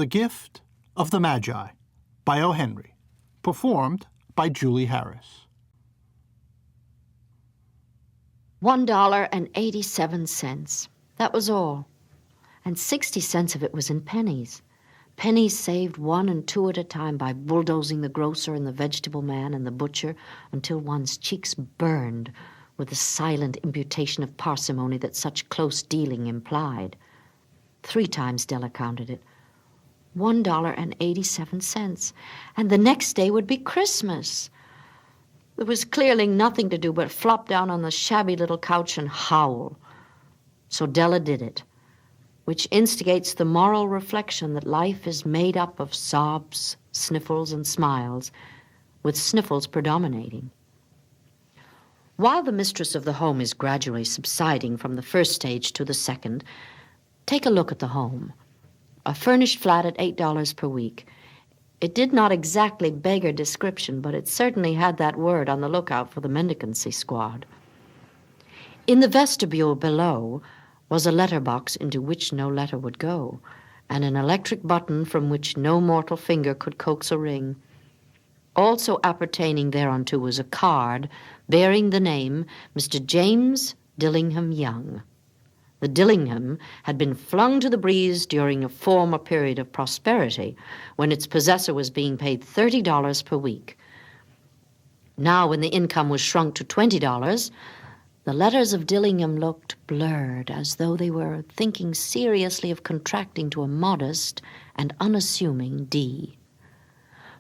The Gift of the Magi by O. Henry, performed by Julie Harris. $1.87. That was all. And 60 cents of it was in pennies. Pennies saved 1 and 2 at a time by bulldozing the grocer and the vegetable man and the butcher until one's cheeks burned with the silent imputation of parsimony that such close dealing implied. 3 times Della counted it. $1.87. And the next day would be Christmas. There was clearly nothing to do but flop down on the shabby little couch and howl. So Della did it, which instigates the moral reflection that life is made up of sobs, sniffles, and smiles, with sniffles predominating. While the mistress of the home is gradually subsiding from the first stage to the second, take a look at the home. A furnished flat at $8 per week. It did not exactly beggar description, but it certainly had that word on the lookout for the mendicancy squad. In the vestibule below was a letterbox into which no letter would go, and an electric button from which no mortal finger could coax a ring. Also appertaining thereunto was a card bearing the name Mr. James Dillingham Young. The Dillingham had been flung to the breeze during a former period of prosperity when its possessor was being paid $30 per week. Now, when the income was shrunk to $20, the letters of Dillingham looked blurred, as though they were thinking seriously of contracting to a modest and unassuming D.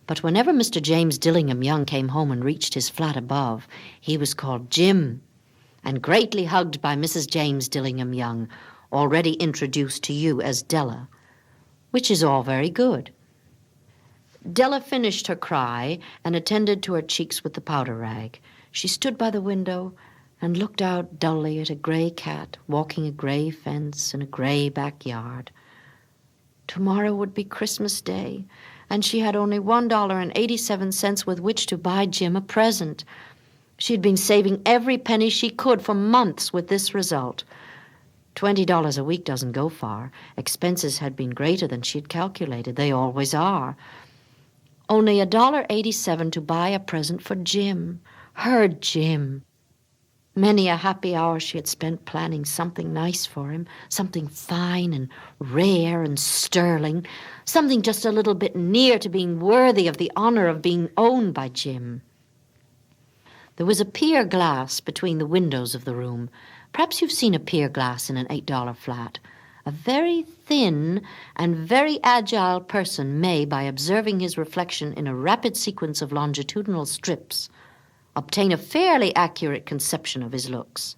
But whenever Mr. James Dillingham Young came home and reached his flat above, he was called Jim, and greatly hugged by Mrs. James Dillingham Young, already introduced to you as Della, which is all very good. Della finished her cry and attended to her cheeks with the powder rag. She stood by the window and looked out dully at a gray cat walking a gray fence in a gray backyard. Tomorrow would be Christmas Day, and she had only $1.87 with which to buy Jim a present. She had been saving every penny she could for months with this result. $20 a week doesn't go far. Expenses had been greater than she had calculated. They always are. Only $1.87 to buy a present for Jim. Her Jim. Many a happy hour she had spent planning something nice for him, something fine and rare and sterling, something just a little bit near to being worthy of the honor of being owned by Jim. There was a pier glass between the windows of the room. Perhaps you've seen a pier glass in an $8 flat. A very thin and very agile person may, by observing his reflection in a rapid sequence of longitudinal strips, obtain a fairly accurate conception of his looks.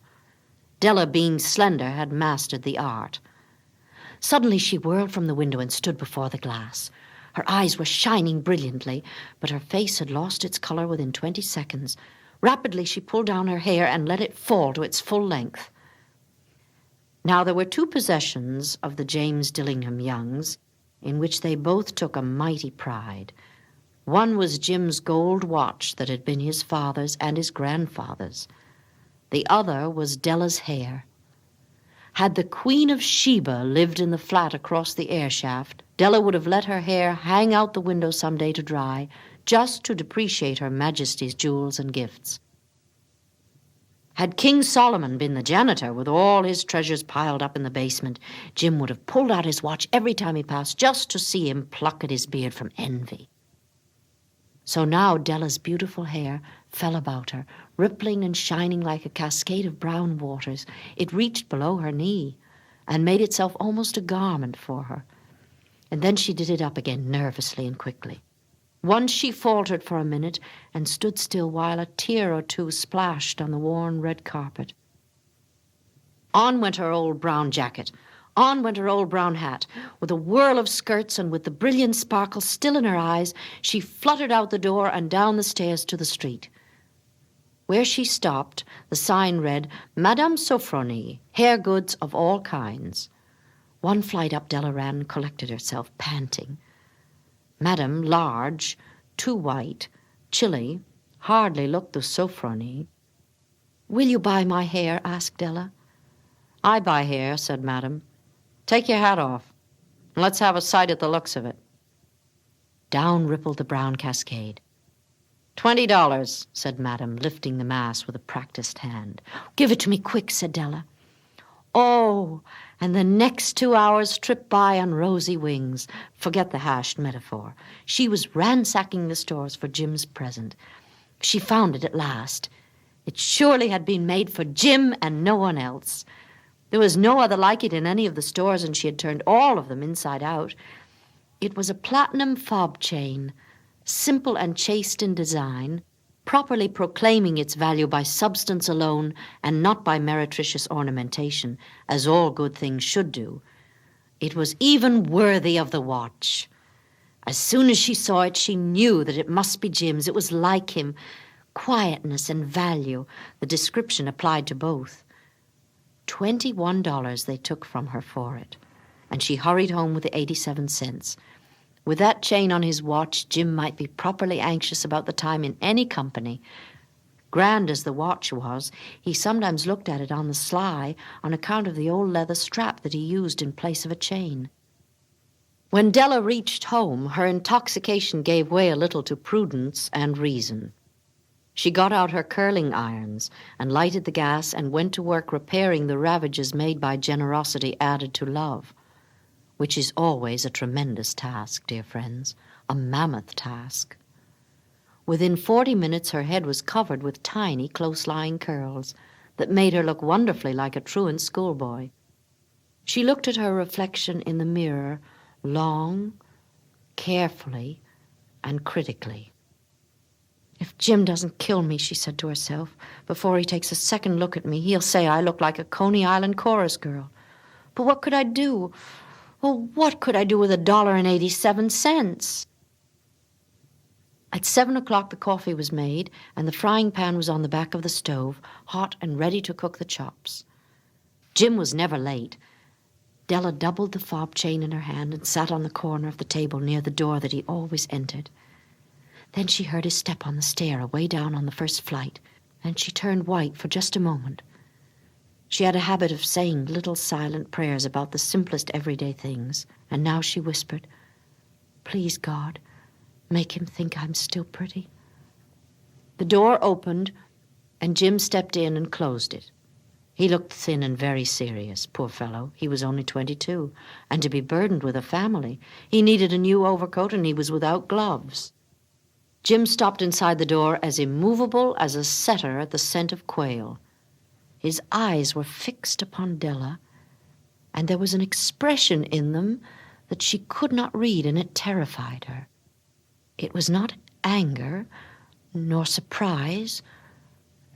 Della, being slender, had mastered the art. Suddenly she whirled from the window and stood before the glass. Her eyes were shining brilliantly, but her face had lost its color within 20 seconds. Rapidly, she pulled down her hair and let it fall to its full length. Now, there were 2 possessions of the James Dillingham Youngs in which they both took a mighty pride. One was Jim's gold watch that had been his father's and his grandfather's. The other was Della's hair. Had the Queen of Sheba lived in the flat across the air shaft, Della would have let her hair hang out the window some day to dry, just to depreciate Her Majesty's jewels and gifts. Had King Solomon been the janitor with all his treasures piled up in the basement, Jim would have pulled out his watch every time he passed just to see him pluck at his beard from envy. So now Della's beautiful hair fell about her, rippling and shining like a cascade of brown waters. It reached below her knee and made itself almost a garment for her. And then she did it up again nervously and quickly. Once she faltered for a minute and stood still while a tear or 2 splashed on the worn red carpet. On went her old brown jacket. On went her old brown hat. With a whirl of skirts and with the brilliant sparkle still in her eyes, she fluttered out the door and down the stairs to the street. Where she stopped, the sign read, Madame Sofronie, hair goods of all kinds. 1 flight up Della ran and collected herself, panting. Madame, large, too white, chilly, hardly looked the Sofronie. Will you buy my hair? Asked Della. I buy hair, said Madame. Take your hat off. Let's have a sight at the looks of it. Down rippled the brown cascade. $20, said Madame, lifting the mass with a practiced hand. Give it to me quick, said Della. Oh, and the next 2 hours tripped by on rosy wings. Forget the hashed metaphor. She was ransacking the stores for Jim's present. She found it at last. It surely had been made for Jim and no one else. There was no other like it in any of the stores, and she had turned all of them inside out. It was a platinum fob chain, simple and chaste in design, properly proclaiming its value by substance alone and not by meretricious ornamentation, as all good things should do. It was even worthy of the watch. As soon as she saw it, she knew that it must be Jim's. It was like him. Quietness and value, the description applied to both. $21 they took from her for it, and she hurried home with the 87 cents. With that chain on his watch, Jim might be properly anxious about the time in any company. Grand as the watch was, he sometimes looked at it on the sly on account of the old leather strap that he used in place of a chain. When Della reached home, her intoxication gave way a little to prudence and reason. She got out her curling irons and lighted the gas and went to work repairing the ravages made by generosity added to love, which is always a tremendous task, dear friends, a mammoth task. Within 40 minutes, her head was covered with tiny, close-lying curls that made her look wonderfully like a truant schoolboy. She looked at her reflection in the mirror long, carefully, and critically. If Jim doesn't kill me, she said to herself, before he takes a second look at me, he'll say I look like a Coney Island chorus girl. But what could I do? Well, what could I do with $1.87? At 7 o'clock, the coffee was made, and the frying pan was on the back of the stove, hot and ready to cook the chops. Jim was never late. Della doubled the fob chain in her hand and sat on the corner of the table near the door that he always entered. Then she heard his step on the stair away down on the first flight, and she turned white for just a moment. She had a habit of saying little silent prayers about the simplest everyday things, and now she whispered, "Please, God, make him think I'm still pretty." The door opened, and Jim stepped in and closed it. He looked thin and very serious, poor fellow. He was only 22, and to be burdened with a family. He needed a new overcoat, and he was without gloves. Jim stopped inside the door as immovable as a setter at the scent of quail. His eyes were fixed upon Della, and there was an expression in them that she could not read, and it terrified her. It was not anger, nor surprise,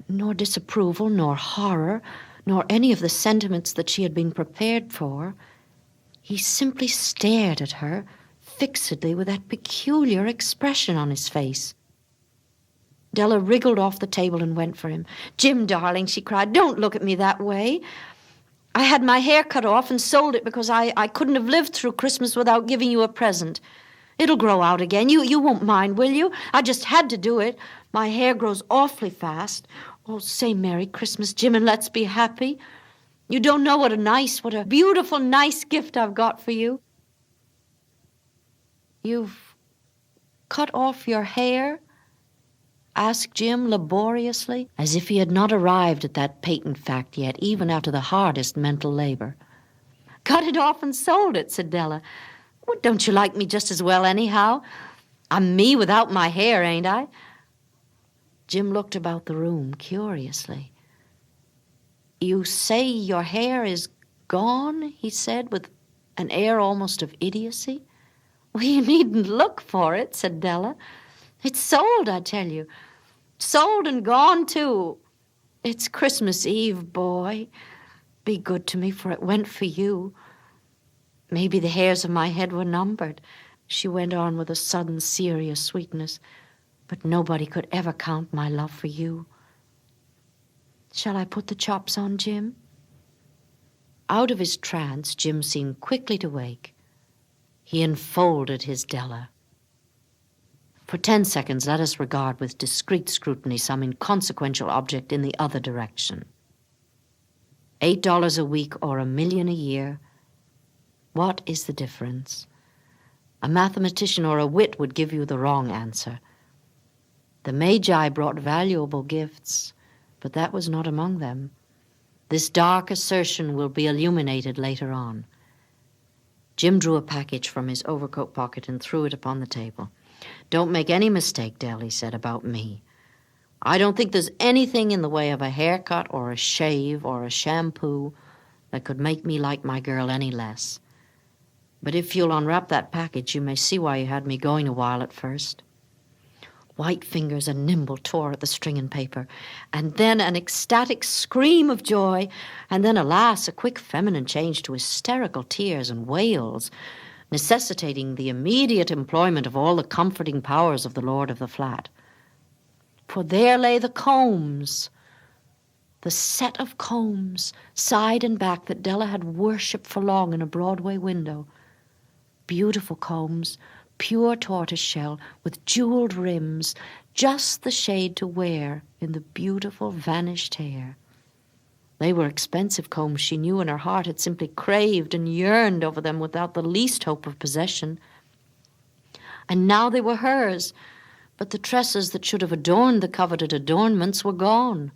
nor disapproval, nor horror, nor any of the sentiments that she had been prepared for. He simply stared at her fixedly with that peculiar expression on his face. Della wriggled off the table and went for him. "Jim, darling," she cried, "don't look at me that way. I had my hair cut off and sold it because I couldn't have lived through Christmas without giving you a present. It'll grow out again. You won't mind, will you? I just had to do it. My hair grows awfully fast. Oh, say Merry Christmas, Jim, and let's be happy. You don't know what a beautiful, nice gift I've got for you." "You've cut off your hair?" asked Jim laboriously, as if he had not arrived at that patent fact yet, even after the hardest mental labor. "Cut it off and sold it," said Della. "Well, don't you like me just as well anyhow? I'm me without my hair, ain't I?" Jim looked about the room curiously. "You say your hair is gone?" he said, with an air almost of idiocy. "Well, you needn't look for it," said Della. "It's sold, I tell you. Sold and gone, too. It's Christmas Eve, boy. Be good to me, for it went for you. Maybe the hairs of my head were numbered," she went on with a sudden serious sweetness, "but nobody could ever count my love for you. Shall I put the chops on, Jim?" Out of his trance, Jim seemed quickly to wake. He enfolded his Della. For 10 seconds, let us regard with discreet scrutiny some inconsequential object in the other direction. $8 a week or $1 million a year. What is the difference? A mathematician or a wit would give you the wrong answer. The Magi brought valuable gifts, but that was not among them. This dark assertion will be illuminated later on. Jim drew a package from his overcoat pocket and threw it upon the table. "Don't make any mistake, Del," he said, "about me. I don't think there's anything in the way of a haircut or a shave or a shampoo that could make me like my girl any less. But if you'll unwrap that package, you may see why you had me going a while at first." White fingers and nimble tore at the string and paper, and then an ecstatic scream of joy, and then, alas, a quick feminine change to hysterical tears and wails, necessitating the immediate employment of all the comforting powers of the lord of the flat. For there lay the combs, the set of combs, side and back, that Della had worshipped for long in a Broadway window. Beautiful combs, pure tortoiseshell, with jeweled rims, just the shade to wear in the beautiful vanished hair. They were expensive combs. She knew in her heart had simply craved and yearned over them without the least hope of possession. And now they were hers, but the tresses that should have adorned the coveted adornments were gone.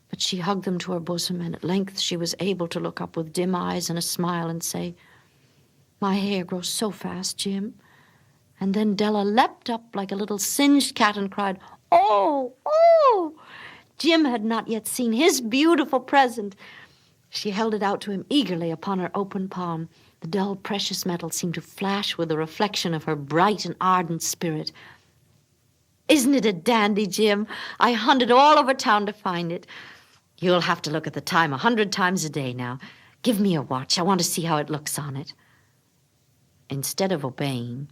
But she hugged them to her bosom, and at length she was able to look up with dim eyes and a smile and say, "My hair grows so fast, Jim." And then Della leapt up like a little singed cat and cried, "Oh, oh!" Jim had not yet seen his beautiful present. She held it out to him eagerly upon her open palm. The dull, precious metal seemed to flash with the reflection of her bright and ardent spirit. "Isn't it a dandy, Jim? I hunted all over town to find it. You'll have to look at the time 100 times a day now. Give me your watch. I want to see how it looks on it." Instead of obeying,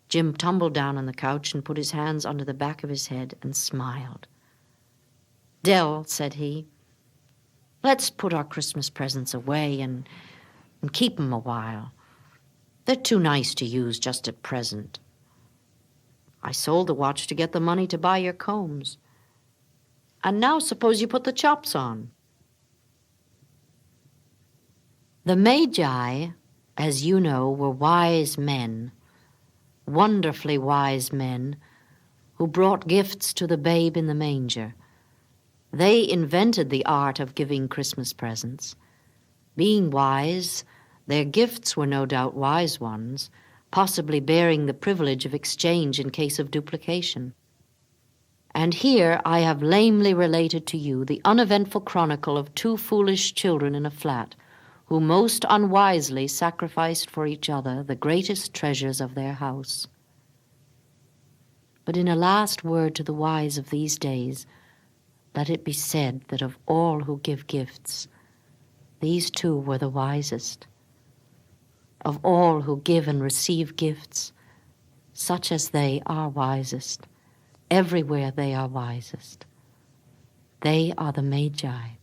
Jim tumbled down on the couch and put his hands under the back of his head and smiled. "Dell," said he, "let's put our Christmas presents away and keep 'em a while. They're too nice to use just at present. I sold the watch to get the money to buy your combs. And now suppose you put the chops on." The Magi, as you know, were wise men, wonderfully wise men, who brought gifts to the babe in the manger. They invented the art of giving Christmas presents. Being wise, their gifts were no doubt wise ones, possibly bearing the privilege of exchange in case of duplication. And here I have lamely related to you the uneventful chronicle of 2 foolish children in a flat, who most unwisely sacrificed for each other the greatest treasures of their house. But in a last word to the wise of these days, let it be said that of all who give gifts, these 2 were the wisest. Of all who give and receive gifts, such as they are wisest. Everywhere they are wisest. They are the Magi.